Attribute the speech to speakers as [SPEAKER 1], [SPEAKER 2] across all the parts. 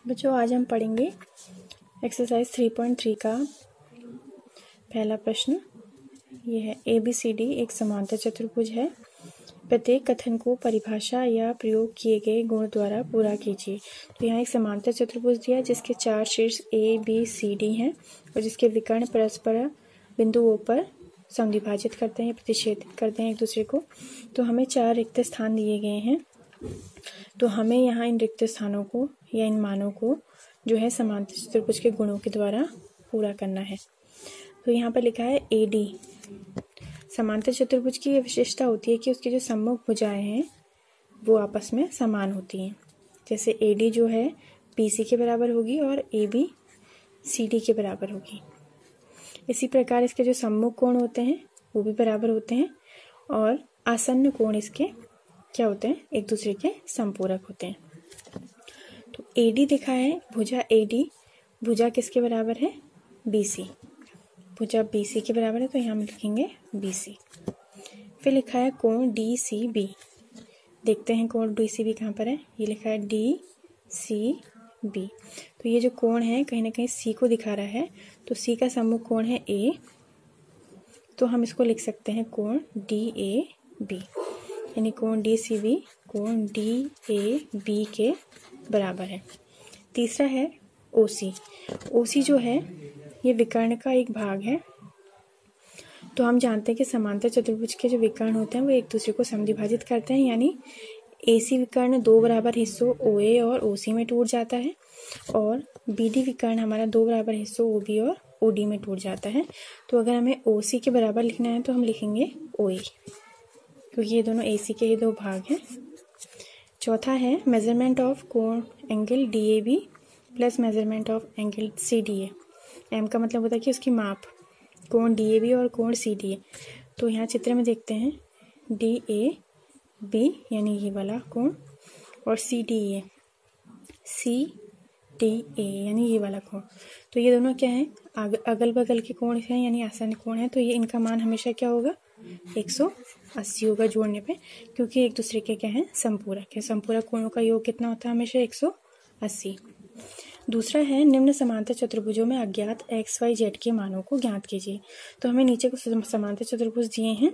[SPEAKER 1] बच्चों आज हम पढ़ेंगे एक्सरसाइज 3.3 का पहला प्रश्न। ये है ABCD एक समांतर चतुर्भुज है। प्रत्येक कथन को परिभाषा या प्रयोग किए गए गुण द्वारा पूरा कीजिए। तो यहाँ एक समांतर चतुर्भुज दिया है जिसके चार शीर्ष ABCD हैं और जिसके विकर्ण परस्पर बिंदुओं पर समद्विभाजित करते हैं, प्रतिच्छेदित करते हैं एक दूसरे को। तो हमें चार रिक्त स्थान दिए गए हैं, तो हमें यहाँ इन रिक्त स्थानों को या इन मानों को जो है समांतर चतुर्भुज के गुणों के द्वारा पूरा करना है। तो यहाँ पर लिखा है AD। समांतर चतुर्भुज की ये विशेषता होती है कि उसकी जो सम्मुख भुजाएं हैं वो आपस में समान होती हैं। जैसे AD जो है BC के बराबर होगी और AB CD के बराबर होगी। इसी प्रकार इसके जो सम्मुख कोण होते हैं वो भी बराबर होते हैं और आसन्न कोण इसके क्या होते हैं, एक दूसरे के समपूरक होते हैं। तो AD दिखा है, भुजा AD, भुजा किसके बराबर है, BC। भुजा BC के बराबर है तो यहाँ हम लिखेंगे BC। फिर लिखा है कोण DCB। देखते हैं कोण DCB कहाँ पर है, ये लिखा है DCB। तो ये जो कोण है कहीं ना कहीं C को दिखा रहा है, तो C का सम्मुख कोण है A, तो हम इसको लिख सकते हैं कोण DAB, यानी कोण DCB कोण DAB के बराबर है। तीसरा है OC। OC जो है ये विकर्ण का एक भाग है। तो हम जानते हैं कि समांतर चतुर्भुज के जो विकर्ण होते हैं वो एक दूसरे को समद्विभाजित करते हैं, यानी AC विकर्ण दो बराबर हिस्सों OA और OC में टूट जाता है और BD विकर्ण हमारा दो बराबर हिस्सों OB और OD में टूट जाता है। तो अगर हमें OC के बराबर लिखना है तो हम लिखेंगे OA, क्योंकि ये दोनों AC के ही दो भाग हैं। चौथा है मेजरमेंट ऑफ कोण angle DAB plus measurement of angle CDA। M का मतलब होता है कि उसकी माप, कोण DAB और कोण CDA। तो यहाँ चित्र में देखते हैं DAB यानी ये वाला कोण और CDA यानी ये वाला कोण। तो ये दोनों क्या है, अगल बगल के कोण हैं यानी आसन्न कोण है। तो ये इनका मान हमेशा क्या होगा, 180 होगा जोड़ने पे, क्योंकि एक दूसरे के क्या है, समपूरक है। समपूरक कोणों का योग कितना होता है, हमेशा 180। दूसरा है निम्न समांतर चतुर्भुजों में अज्ञात XYZ के मानों को ज्ञात कीजिए। तो हमें नीचे कुछ समांतर चतुर्भुज दिए हैं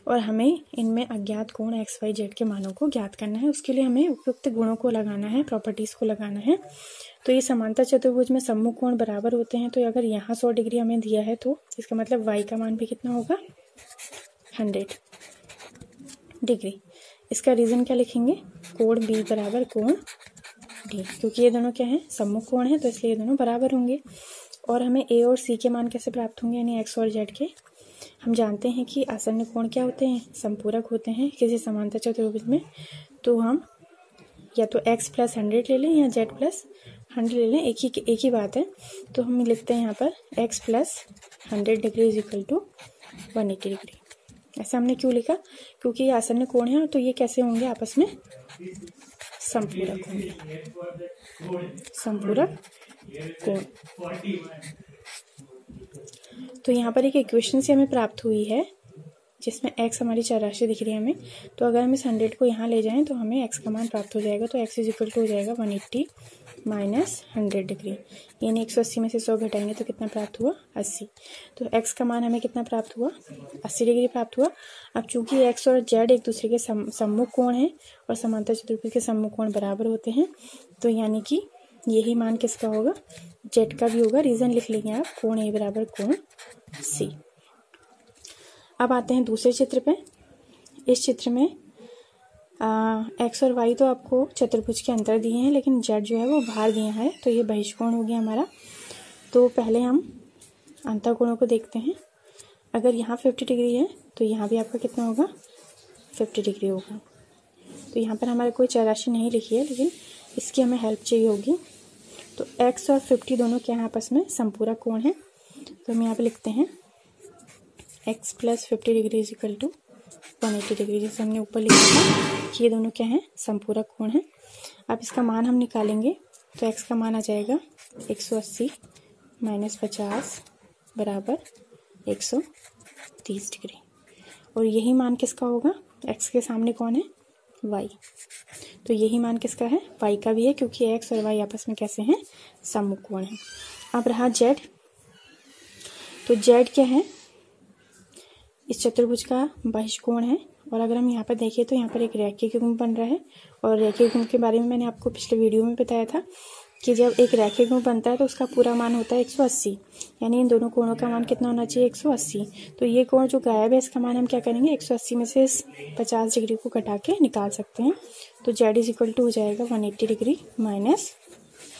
[SPEAKER 1] और हमें इनमें अज्ञात कोण XYZ के मानों को ज्ञात करना है। उसके लिए हमें उपयुक्त गुणों को लगाना है, प्रॉपर्टीज को लगाना है। तो ये समांतर चतुर्भुज में सम्मुख कोण बराबर होते हैं। तो अगर यहाँ 100 डिग्री हमें दिया है तो इसका मतलब Y का मान भी कितना होगा, 100 डिग्री। इसका रीजन क्या लिखेंगे, कोण B बराबर कोण D, क्योंकि ये दोनों क्या है, सम्मुख कोण है, तो इसलिए ये दोनों बराबर होंगे। और हमें A और C के मान कैसे प्राप्त होंगे, यानी X और Z के। हम जानते हैं कि आसन्न कोण क्या होते हैं, समपूरक होते हैं किसी समांतर चतुर्भुज में। तो हम या तो X + 100 ले लें या Z + 100 ले लें, एक ही बात है। तो हम लिखते हैं यहाँ पर X + 100 डिग्री = 180 डिग्री। ऐसा हमने क्यों लिखा, क्योंकि ये आसन्न कोण है, तो ये कैसे होंगे, आपस में समपूरक होंगे, समपूरक कोण। तो यहाँ पर एक इक्वेशन से हमें प्राप्त हुई है जिसमें x हमारी चर राशि दिख रही है हमें। तो अगर हम इस 100 को यहाँ ले जाएं तो हमें x का मान प्राप्त हो जाएगा। तो x = हो जाएगा 180 - 100 डिग्री, यानी 180 में से 100 घटाएंगे तो कितना प्राप्त हुआ, 80। तो x का मान हमें कितना प्राप्त हुआ, 80 डिग्री प्राप्त हुआ। अब चूंकि x और z एक दूसरे के सम्मुख कोण हैं और समांतर चतुर्भुज के सम्मुख कोण बराबर होते हैं, तो यानी कि यही मान किसका होगा, z का भी होगा। रीजन लिख लेंगे आप, कोण A बराबर कोण C। अब आते हैं दूसरे चित्र पे। इस चित्र में x और y तो आपको चतुर्भुज के अंदर दिए हैं, लेकिन z जो है वो बाहर दिया है, तो ये बहिष्कोण हो गया हमारा। तो पहले हम अंतःकोणों को देखते हैं। अगर यहाँ 50 डिग्री है तो यहाँ भी आपका कितना होगा, 50 डिग्री होगा। तो यहाँ पर हमारे कोई चर राशि नहीं लिखी है, लेकिन इसकी हमें हेल्प चाहिए होगी। तो x और 50 दोनों क्या है, आपस में समपूरक कोण है। तो हम यहाँ पे लिखते हैं x + 50 डिग्री = 180 डिग्री, जैसे हमने ऊपर लिखा था कि ये दोनों क्या हैं, समपूरक कोण है। अब इसका मान हम निकालेंगे तो x का मान आ जाएगा 180 - 50 बराबर 130 डिग्री। और यही मान किसका होगा, x के सामने कौन है, वाई। तो यही मान किसका है? वाई का भी है, क्योंकि एक्स और वाई आपस में कैसे हैं? समकोण है। अब रहा जेड। तो जेड क्या है? इस चतुर्भुज का बहिष्कोण है। और अगर हम यहाँ पर देखें तो यहाँ पर एक रैखिक गुण बन रहा है। और रैखिक गुण के बारे में मैंने आपको पिछले वीडियो में बताया था कि जब एक रैखिक गुण बनता है तो उसका पूरा मान होता है 180, यानी इन दोनों कोणों का मान कितना होना चाहिए? 180। तो ये कोण जो गायब है इसका मान हम क्या करेंगे? 180 में से 50 डिग्री को घटा के निकाल सकते हैं। तो जेड इज इक्वल टू हो जाएगा 180 डिग्री माइनस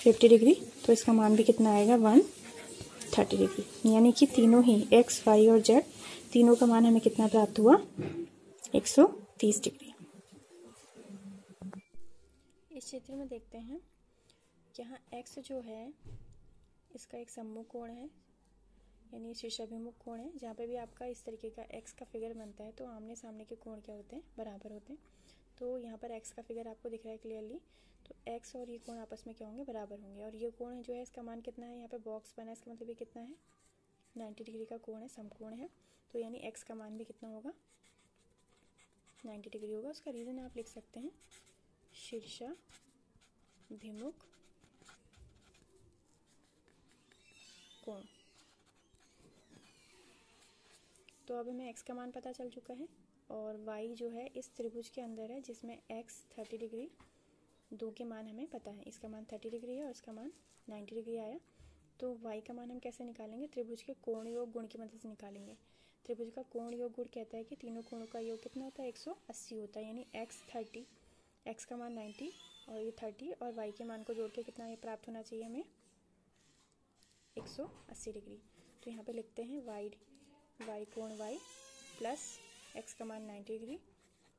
[SPEAKER 1] 50 डिग्री। तो इसका मान भी कितना आएगा? 130 डिग्री। यानी कि तीनों ही एक्स, वाई और जेड तीनों का मान हमें कितना प्राप्त हुआ? 130 डिग्री। इस चित्र में देखते हैं, यहाँ x जो है इसका एक सम्मुख कोण है, यानी शीर्षाभिमुख कोण है। जहाँ पे भी आपका इस तरीके का x का फिगर बनता है तो आमने सामने के कोण क्या होते हैं? बराबर होते हैं। तो यहाँ पर x का फिगर आपको दिख रहा है क्लियरली। तो x और ये कोण आपस में क्या होंगे? बराबर होंगे। और ये कोण जो है इसका मान कितना है? यहाँ पे बॉक्स बना है, इसका मतलब ये कितना है? 90 डिग्री का कोण है, समकोण है। तो यानी x का मान भी कितना होगा? 90 डिग्री होगा। उसका रीज़न आप लिख सकते हैं शीर्षाभिमुख कोण। तो अब हमें x का मान पता चल चुका है और y जो है इस त्रिभुज के अंदर है जिसमें x 30 डिग्री, दो के मान हमें पता है। इसका मान 30 डिग्री है और इसका मान 90 डिग्री आया। तो y का मान हम कैसे निकालेंगे? त्रिभुज के कोण योग गुण की मदद से निकालेंगे। त्रिभुज का कोण योग गुण कहता है कि तीनों कोणों का योग कितना होता है? 180 होता है। यानी x 30, x का मान 90 और ये 30 और y के मान को जोड़ के कितना ये प्राप्त होना चाहिए हमें? 180 डिग्री। तो यहाँ पे लिखते हैं y कोण y प्लस x का मान 90 डिग्री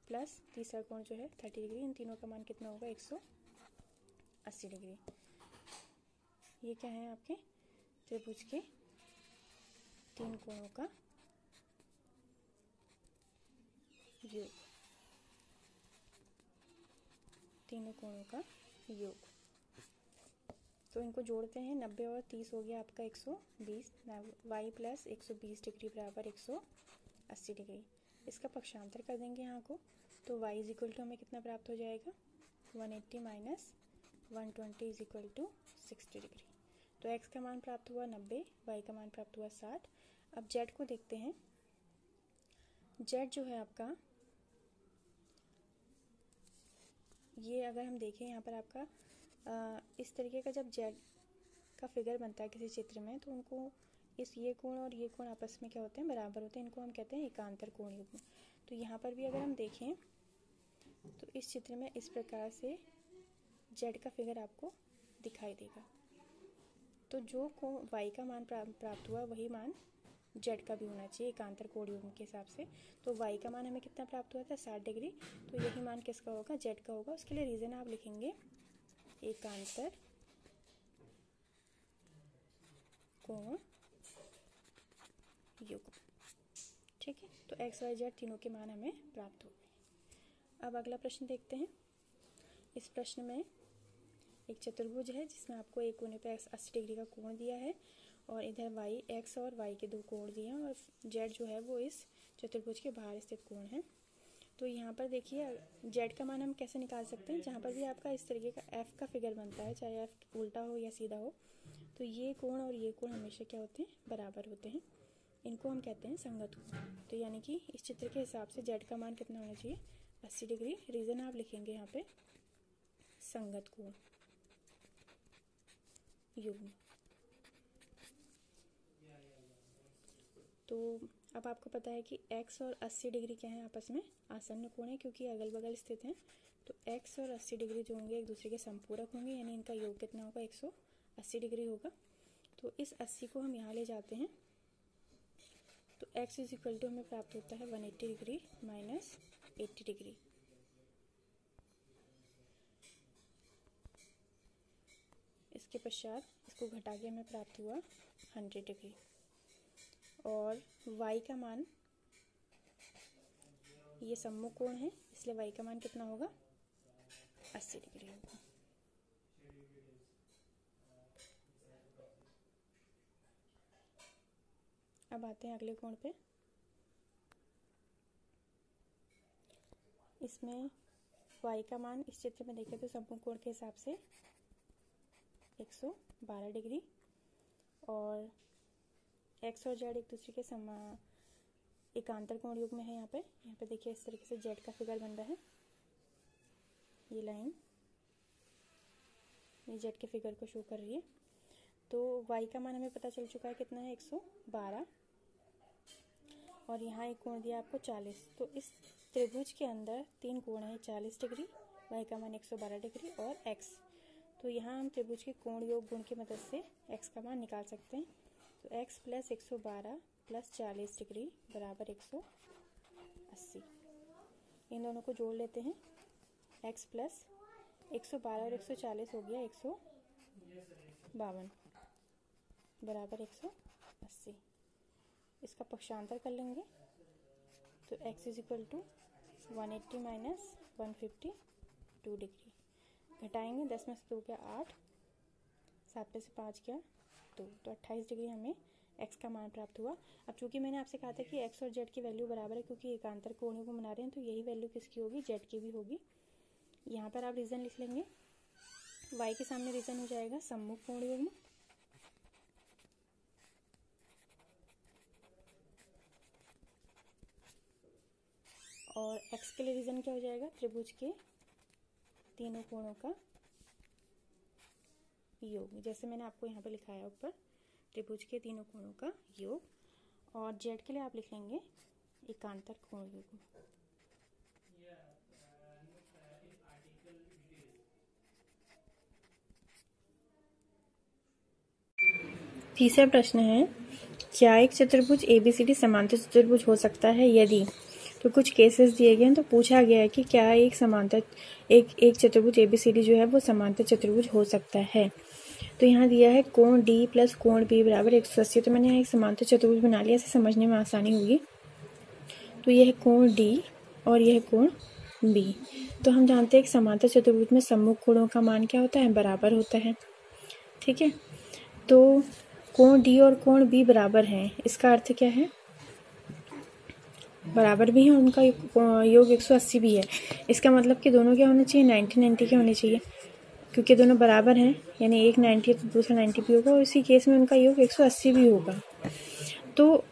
[SPEAKER 1] प्लस तीसरा कोण जो है 30 डिग्री। इन तीनों का मान कितना होगा? 180 डिग्री। ये क्या है? आपके त्रिभुज के तीन कोणों का योग, तीनों कोणों का योग। तो इनको जोड़ते हैं, 90 और 30 हो गया आपका 120। y प्लस 120 डिग्री बराबर 180 डिग्री। इसका पक्षांतर कर देंगे यहाँ को, तो y इज इक्वल टू हमें कितना प्राप्त हो जाएगा? 180 minus 120 is equal to 60 degree. तो x का मान प्राप्त हुआ 90, y का मान प्राप्त हुआ 60। अब z को देखते हैं। z जो है आपका, ये अगर हम देखें यहाँ पर आपका इस तरीके का जब z का फिगर बनता है किसी चित्र में तो उनको ये कोण और ये कोण आपस में क्या होते हैं? बराबर होते हैं। इनको हम कहते हैं एकांतर कोण युग्म। तो यहाँ पर भी अगर हम देखें तो इस चित्र में इस प्रकार से z का फिगर आपको दिखाई देगा। तो जो कोण y का मान प्राप्त हुआ वही मान z का भी होना चाहिए एकांतर कोण युग्म के हिसाब से। तो y का मान हमें कितना प्राप्त हुआ था? 60 डिग्री। तो यही मान किसका होगा? z का होगा। उसके लिए रीज़न आप लिखेंगे एकांतर कोण युग्म। ठीक है, तो x, y, z तीनों के मान हमें प्राप्त हो गए। अब अगला प्रश्न देखते हैं। इस प्रश्न में एक चतुर्भुज है जिसमें आपको एक कोने पे 80 डिग्री का कोण दिया है और इधर y, x और y के दो कोण दिए हैं और z जो है वो इस चतुर्भुज के बाहर स्थित कोण है। तो यहाँ पर देखिए z का मान हम कैसे निकाल सकते हैं? जहाँ पर भी आपका इस तरीके का f का फिगर बनता है, चाहे f उल्टा हो या सीधा हो, तो ये कोण और ये कोण हमेशा क्या होते हैं? बराबर होते हैं। इनको हम कहते हैं संगत कोण। तो यानी कि इस चित्र के हिसाब से z का मान कितना होना चाहिए? 80 डिग्री। रीज़न आप लिखेंगे यहाँ पे संगत कोण युग्म। तो अब आपको पता है कि x और 80 डिग्री क्या है? आपस में आसन्न कोण है क्योंकि अगल बगल स्थित हैं। तो x और 80 डिग्री जो होंगे एक दूसरे के संपूरक होंगे, यानी इनका योग कितना होगा? 180 डिग्री होगा। तो इस 80 को हम यहाँ ले जाते हैं तो x इज इक्वल टू हमें प्राप्त होता है 180 डिग्री माइनस 80 डिग्री। इसके पश्चात इसको घटा के हमें प्राप्त हुआ 100 डिग्री। और y का मान, ये सम्मुख कोण है इसलिए y का मान कितना होगा? 80 डिग्री होगा। अब आते हैं अगले कोण पे। इसमें y का मान इस चित्र में देखें तो समकोण कोण के हिसाब से 112 डिग्री और x और z एक दूसरे के एकांतर कोण युग्म है। यहाँ पे देखिए इस तरीके से z का फिगर बन रहा है, ये लाइन ये z के फिगर को शो कर रही है। तो y का मान हमें पता चल चुका है कितना है 112 और यहाँ एक कोण दिया आपको 40। तो इस त्रिभुज के अंदर 3 कोण है 40 डिग्री, y का मान 112 डिग्री और x। तो यहाँ हम त्रिभुज के कोण योग गुण की मदद से x का मान निकाल सकते हैं। तो x प्लस 112 प्लस 40 डिग्री बराबर 180। इन दोनों को जोड़ लेते हैं। x प्लस 112 और 140 हो गया 152 बराबर 180। इसका पक्षांतर कर लेंगे तो x is equal to 180 minus 152 degree. घटाएंगे 10 में से 2 गया 8, 7 में से 5 गया 2, तो 28 डिग्री हमें x का मान प्राप्त हुआ। अब चूंकि मैंने आपसे कहा था कि x और z की वैल्यू बराबर है, क्योंकि एकांतर कोणों को बना रहे हैं, तो यही वैल्यू किसकी होगी, z की भी होगी। यहाँ पर आप रीजन लिख लेंगे, y के सामने रीजन हो जाएगा सम्मुख कोण युग्म और x के लिए रीजन क्या हो जाएगा, त्रिभुज के तीनों कोणों का योग। जैसे मैंने आपको यहाँ पे लिखा है ऊपर, त्रिभुज के तीनों कोणों का योग। और z के लिए आप लिख लेंगे एकांतर कोण युग्म। तीसरा प्रश्न है, क्या एक चतुर्भुज ABCD समांतर चतुर्भुज हो सकता है? यदि तो कुछ केसेस दिए गए हैं। तो पूछा गया है कि क्या एक चतुर्भुज ABCD जो है वो समांतर चतुर्भुज हो सकता है। तो यहाँ दिया है कोण D प्लस कोण B बराबर 180। तो मैंने यहाँ एक समांतर चतुर्भुज बना लिया, इसे समझने में आसानी होगी। तो यह है कोण D और यह कोण B। तो हम जानते हैं कि समांतर चतुर्भुज में सम्मुख कोणों का मान क्या होता है, बराबर होता है। ठीक है, तो कोण D और कोण B बराबर हैं, इसका अर्थ क्या है, बराबर भी है, उनका योग 180 भी है। इसका मतलब कि दोनों क्या होने चाहिए, 90-90 के होने चाहिए, क्योंकि दोनों बराबर हैं, यानी एक 90 तो दूसरा 90 भी होगा और इसी केस में उनका योग 180 भी होगा। तो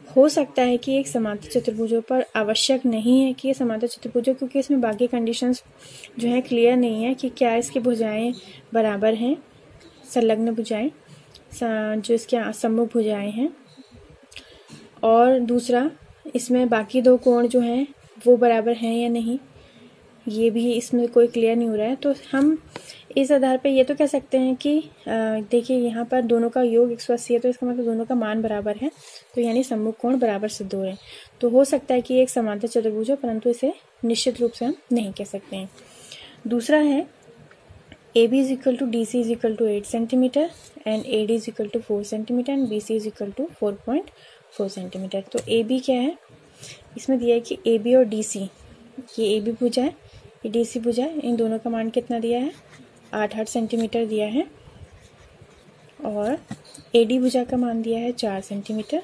[SPEAKER 1] हो सकता है कि एक समांतर चतुर्भुजों पर आवश्यक नहीं है कि ये समांतर चतुर्भुज हो, क्योंकि इसमें बाकी कंडीशंस जो है क्लियर नहीं है कि क्या इसकी भुजाएं बराबर हैं, संलग्न भुजाएं जो इसके सम्मुख भुजाएं हैं, और दूसरा इसमें बाकी 2 कोण जो हैं वो बराबर हैं या नहीं, ये भी इसमें कोई क्लियर नहीं हो रहा है। तो हम इस आधार पे ये तो कह सकते हैं कि देखिए यहाँ पर दोनों का योग 180 है, तो इसका मतलब दोनों का मान बराबर है, तो यानी सम्मुख कोण बराबर सिद्ध हो रहे हैं। तो हो सकता है कि एक समांतर चतुर्भुज हो, परंतु इसे निश्चित रूप से हम नहीं कह सकते हैं। दूसरा है AB is equal to DC is equal to 8 centimetre and AD is equal to 4 centimetre and BC is equal to 4.4 centimetre. तो AB क्या है, इसमें दिया है कि AB और DC, ये AB भुजा है, ये DC भुजा है, इन दोनों का मान कितना दिया है, 8 सेंटीमीटर दिया है, और AD भुजा का मान दिया है 4 सेंटीमीटर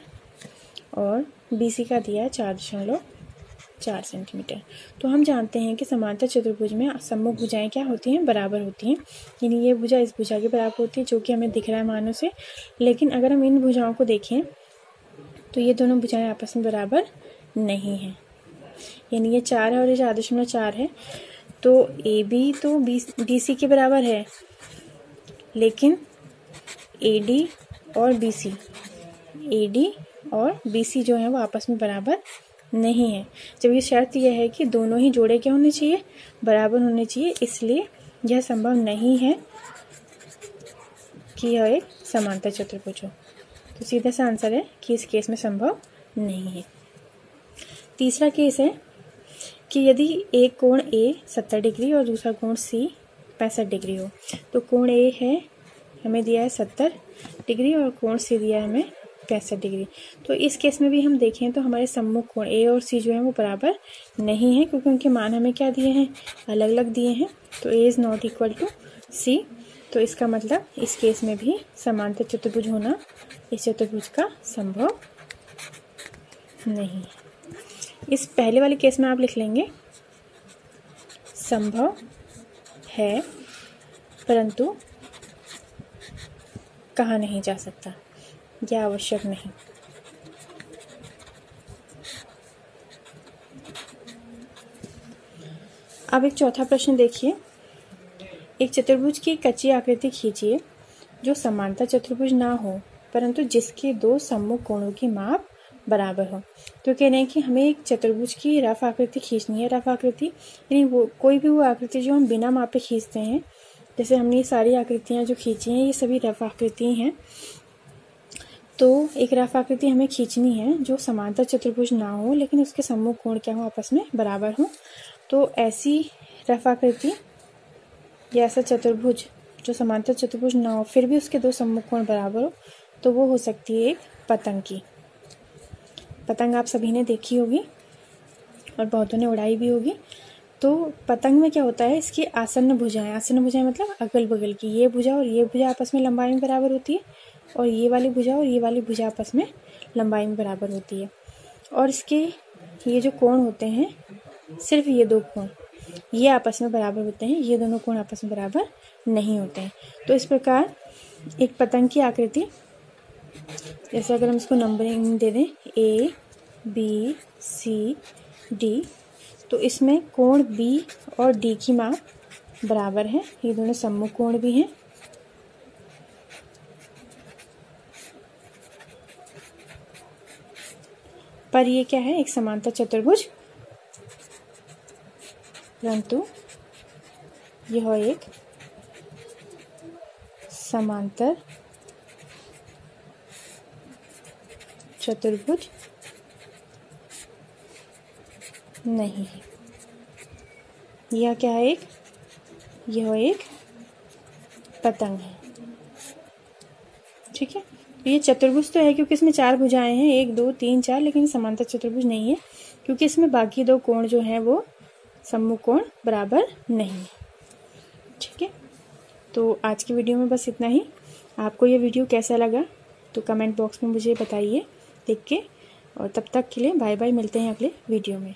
[SPEAKER 1] और BC का दिया है 4.4 सेंटीमीटर। तो हम जानते हैं कि समांतर चतुर्भुज में सम्मुख भुजाएं क्या होती हैं, बराबर होती हैं, यानी ये भुजा इस भुजा के बराबर होती है, जो कि हमें दिख रहा है मानों से। लेकिन अगर हम इन भुजाओं को देखें तो ये दोनों भुजाएं आपस में बराबर नहीं हैं, यानी ये 4 है और ये 4.4 है। तो AB तो DC के बराबर है, लेकिन AD और BC जो है वो आपस में बराबर नहीं है। जब ये शर्त यह है कि दोनों ही जोड़े क्या होने चाहिए, बराबर होने चाहिए, इसलिए यह संभव नहीं है कि यह एक समांतर चतुर्भुज हो। तो सीधा सा आंसर है कि इस केस में संभव नहीं है। तीसरा केस है कि यदि एक कोण A 70 डिग्री और दूसरा कोण C 65 डिग्री हो। तो कोण A है हमें दिया है 70 डिग्री और कोण C दिया है हमें 65 डिग्री। तो इस केस में भी हम देखें तो हमारे सम्मुख कोण A और C जो है वो बराबर नहीं है, क्योंकि उनके मान हमें क्या दिए हैं, अलग अलग दिए हैं। तो A is not equal to C। तो इसका मतलब इस केस में भी समांतर चतुर्भुज होना इस चतुर्भुज का संभव नहीं है। इस पहले वाले केस में आप लिख लेंगे संभव है परंतु कहा नहीं जा सकता या आवश्यक नहीं। अब एक चौथा प्रश्न देखिए। एक चतुर्भुज की कच्ची आकृति खींचिए जो समांतर चतुर्भुज ना हो परंतु जिसके दो सम्मुख कोणों की माप बराबर हो। तो कह रहे हैं कि हमें एक चतुर्भुज की रफ आकृति खींचनी है। रफ आकृति यानी वो कोई भी वो आकृति जो हम बिना मापे खींचते हैं। जैसे हमने ये सारी आकृतियाँ जो खींची हैं ये सभी रफ आकृति हैं। तो एक रफ आकृति हमें खींचनी है जो समांतर चतुर्भुज ना हो लेकिन उसके सम्मुख कोण क्या हो, आपस में बराबर हो। तो ऐसी रफ आकृति या ऐसा चतुर्भुज जो समांतर चतुर्भुज ना हो फिर भी उसके दो सम्मुख कोण बराबर हो तो वो हो सकती है एक पतंग की। पतंग आप सभी ने देखी होगी और बहुतों ने उड़ाई भी होगी। तो पतंग में क्या होता है, इसकी आसन्न भुजाएं मतलब अगल बगल की ये भुजा और ये भुजा आपस में लंबाई में बराबर होती है और ये वाली भुजा और ये वाली भुजा आपस में लंबाई में बराबर होती है। और इसके ये जो कोण होते हैं सिर्फ ये दो कोण ये आपस में बराबर होते हैं, ये दोनों कोण आपस में बराबर नहीं होते हैं। तो इस प्रकार एक पतंग की आकृति, जैसे अगर हम इसको नंबरिंग दे दें A B C D, तो इसमें कोण B और D की माप बराबर है। ये दोनों सम्मुख कोण भी हैं। पर ये क्या है, एक समांतर चतुर्भुज, परंतु यह एक समांतर चतुर्भुज नहीं है। यह क्या है, यह एक पतंग है। ठीक है, ये चतुर्भुज तो है क्योंकि इसमें चार भुजाएं हैं, 1 2 3 4, लेकिन समांतर चतुर्भुज नहीं है क्योंकि इसमें बाकी दो कोण जो हैं वो सम्मुख कोण बराबर नहीं है। ठीक है, तो आज की वीडियो में बस इतना ही। आपको ये वीडियो कैसा लगा तो कमेंट बॉक्स में मुझे बताइए लिख के, और तब तक के लिए बाय बाय, मिलते हैं अगले वीडियो में।